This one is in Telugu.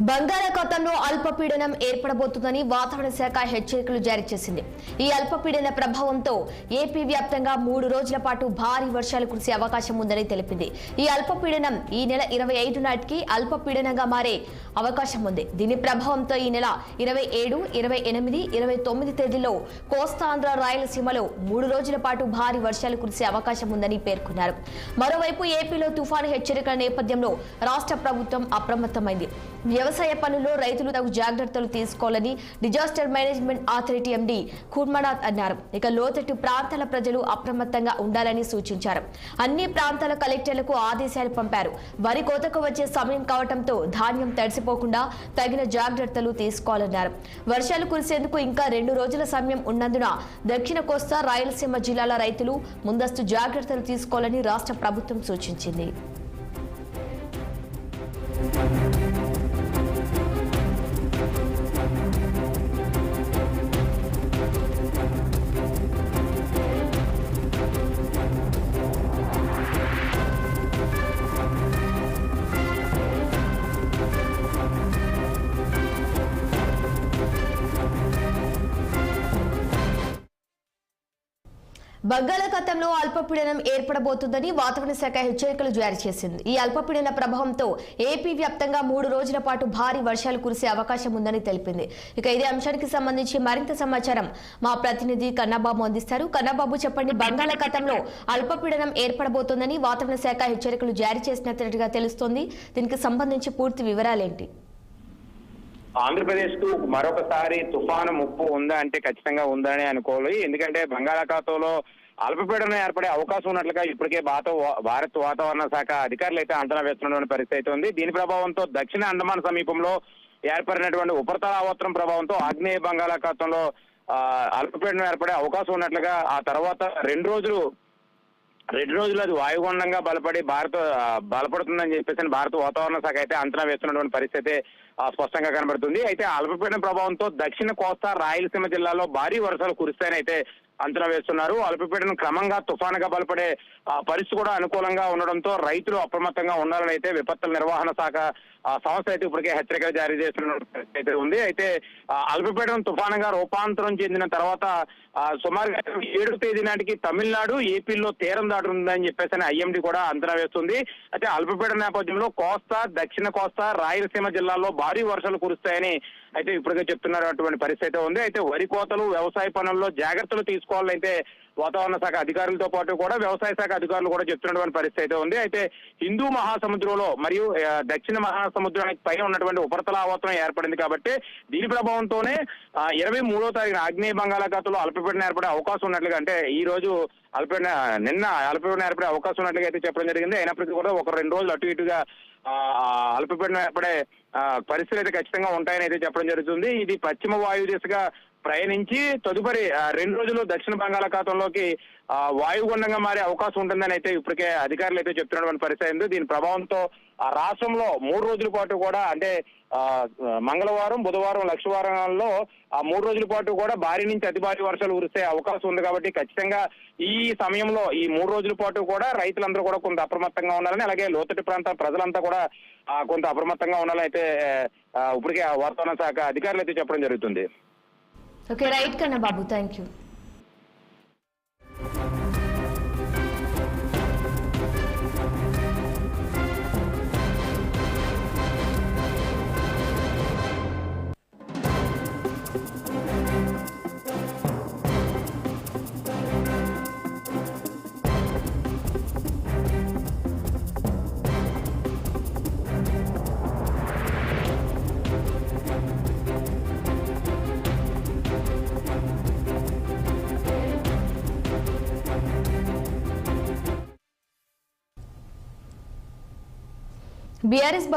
బంగాళాఖాతంలో అల్పపీడనం ఏర్పడబోతుందని వాతావరణ శాఖ హెచ్చరికలు జారీ చేసింది. ఈ అల్పపీడన ప్రభావంతో ఏపీ వ్యాప్తంగా 3 రోజుల పాటు భారీ వర్షాలు కురిసే అవకాశం ఉందని తెలిపింది. ఈ అల్పపీడనం ఈ నెల 25 నాటికి అల్పపీడనంగా మారే అవకాశం ఉంది. దీని ప్రభావంతో ఈ నెల 27, 28, 29 తేదీల్లో కోస్తాంధ్ర రాయలసీమలో 3 రోజుల పాటు భారీ వర్షాలు కురిసే అవకాశం ఉందని పేర్కొన్నారు. మరోవైపు ఏపీలో తుఫాను హెచ్చరికల నేపథ్యంలో రాష్ట్ర ప్రభుత్వం అప్రమత్తమైంది. వ్యవసాయ పనుల్లో రైతులు తగు జాగ్రత్తలు తీసుకోవాలని disaster management authority MD Kurmanath అన్నారు. ఇక లోతట్టు ప్రాంతాల ప్రజలు అప్రమత్తంగా ఉండాలని సూచించారు. అన్ని ప్రాంతాల కలెక్టర్లకు ఆదేశాలు పంపారు. వరి కోతకు వచ్చే సమయం కావడంతో ధాన్యం తడిసిపోకుండా తగిన జాగ్రత్తలు తీసుకోవాలన్నారు. వర్షాలు కురిసేందుకు ఇంకా 2 రోజుల సమయం ఉన్నందున దక్షిణ కోస్తా రాయలసీమ జిల్లాల రైతులు ముందస్తు జాగ్రత్తలు తీసుకోవాలని రాష్ట్ర ప్రభుత్వం సూచించింది. బంగాళాఖాతంలో అల్పపీడనం ఏర్పడబోతుందని వాతావరణ శాఖ హెచ్చరికలు జారీ చేసింది. ఈ అల్పపీడన ప్రభావంతో ఏపీ వ్యాప్తంగా 3 రోజుల పాటు భారీ వర్షాలు కురిసే అవకాశం ఉందని తెలిపింది. ఇక ఇదే అంశానికి సంబంధించి మరింత సమాచారం మా ప్రతినిధి కన్నాబాబు అందిస్తారు. కన్నాబాబు, చెప్పండి, బంగాళాఖాతంలో అల్పపీడనం ఏర్పడబోతోందని వాతావరణ శాఖ హెచ్చరికలు జారీ చేసినట్లుగా తెలుస్తోంది. దీనికి సంబంధించి పూర్తి వివరాలేంటి? ఆంధ్రప్రదేశ్ కు మరొకసారి తుఫాను ముప్పు ఉందా అంటే ఖచ్చితంగా ఉందని అనుకోవాలి. ఎందుకంటే బంగాళాఖాతంలో అల్పపీడనం ఏర్పడే అవకాశం ఉన్నట్లుగా ఇప్పటికే భారత వాతావరణ శాఖ అధికారులు అయితే అంచనా వేస్తున్నటువంటి పరిస్థితి ఉంది. దీని ప్రభావంతో దక్షిణ అండమాన్ సమీపంలో ఏర్పడినటువంటి ఉపరితల ఆవర్తనం ప్రభావంతో ఆగ్నేయ బంగాళాఖాతంలో అల్పపీడనం ఏర్పడే అవకాశం ఉన్నట్లుగా ఆ తర్వాత 2 రోజులు అది వాయుగుండంగా బలపడుతుందని చెప్పేసి భారత వాతావరణ శాఖ అయితే అంచనా వేస్తున్నటువంటి పరిస్థితి స్పష్టంగా కనబడుతుంది. అయితే అల్పపీడన ప్రభావంతో దక్షిణ కోస్తా రాయలసీమ జిల్లాలో భారీ వర్షాలు కురుస్తాయని అయితే అంచనా వేస్తున్నారు. అల్పపీడనం క్రమంగా తుఫానుగా బలపడే పరిస్థితి కూడా అనుకూలంగా ఉండడంతో రైతులు అప్రమత్తంగా ఉండాలని అయితే విపత్తుల నిర్వహణ శాఖ సంస్థ అయితే ఇప్పటికే హెచ్చరికలు జారీ చేస్తున్న పరిస్థితి ఉంది. అయితే అల్పపీడనం తుఫానుగా రూపాంతరం చెందిన తర్వాత సుమారుగా 7వ తేదీ నాటికి తమిళనాడు, ఏపీలో తీరం దాటుతుందని చెప్పేసి ఐఎండీ కూడా అంచనా వేస్తుంది. అయితే అల్పపీడన నేపథ్యంలో కోస్తా, దక్షిణ కోస్తా, రాయలసీమ జిల్లాల్లో భారీ వర్షాలు కురుస్తాయని అయితే ఇప్పటికే చెప్తున్నటువంటి పరిస్థితి ఉంది. అయితే వరి కోతలు, వ్యవసాయ పనుల్లో జాగ్రత్తలు తీసుకోవాలని అయితే వాతావరణ శాఖ అధికారులతో పాటు కూడా వ్యవసాయ శాఖ అధికారులు కూడా చెప్తున్నటువంటి పరిస్థితి ఉంది. అయితే హిందూ మహాసముద్రంలో మరియు దక్షిణ మహాసముద్రానికి పైన ఉన్నటువంటి ఉపరితల ఆవర్తనం ఏర్పడింది కాబట్టి దీని ప్రభావంతోనే 23వ తారీఖున ఆగ్నేయ బంగాళాఖాతంలో అల్పపీడనం ఏర్పడే అవకాశం ఉన్నట్లుగా, అంటే ఈ రోజు నిన్న అల్పపీడనం ఏర్పడే అవకాశం ఉన్నట్లుగా అయితే చెప్పడం జరిగింది. అయినప్పటికీ కూడా 1-2 రోజులు అటు ఇటుగా అల్పపీడనం ఏర్పడే పరిస్థితులు అయితే ఖచ్చితంగా ఉంటాయని అయితే చెప్పడం జరుగుతుంది. ఇది పశ్చిమ వాయు దిశగా ప్రయాణించి తదుపరి 2 రోజులు దక్షిణ బంగాళాఖాతంలోకి వాయుగుండంగా మారే అవకాశం ఉంటుందని అయితే ఇప్పటికే అధికారులు అయితే చెప్తున్నటువంటి పరిస్థితి ఉంది. దీని ప్రభావంతో రాష్ట్రంలో 3 రోజుల పాటు కూడా, అంటే మంగళవారం, బుధవారం, లక్షవారాల్లో 3 రోజుల పాటు కూడా భారీ నుంచి అతి భారీ వర్షాలు కురిసే అవకాశం ఉంది. కాబట్టి ఖచ్చితంగా ఈ సమయంలో ఈ 3 రోజుల పాటు కూడా రైతులందరూ కూడా కొంత అప్రమత్తంగా ఉండాలని, అలాగే లోతట్టు ప్రాంత ప్రజలంతా కూడా కొంత అప్రమత్తంగా ఉండాలని అయితే ఇప్పటికే వాతావరణ శాఖ అధికారులు అయితే చెప్పడం జరుగుతుంది. ఓకే, రైట్ కన్నా బాబు, థ్యాంక్ యూ. బీఆర్ఎస్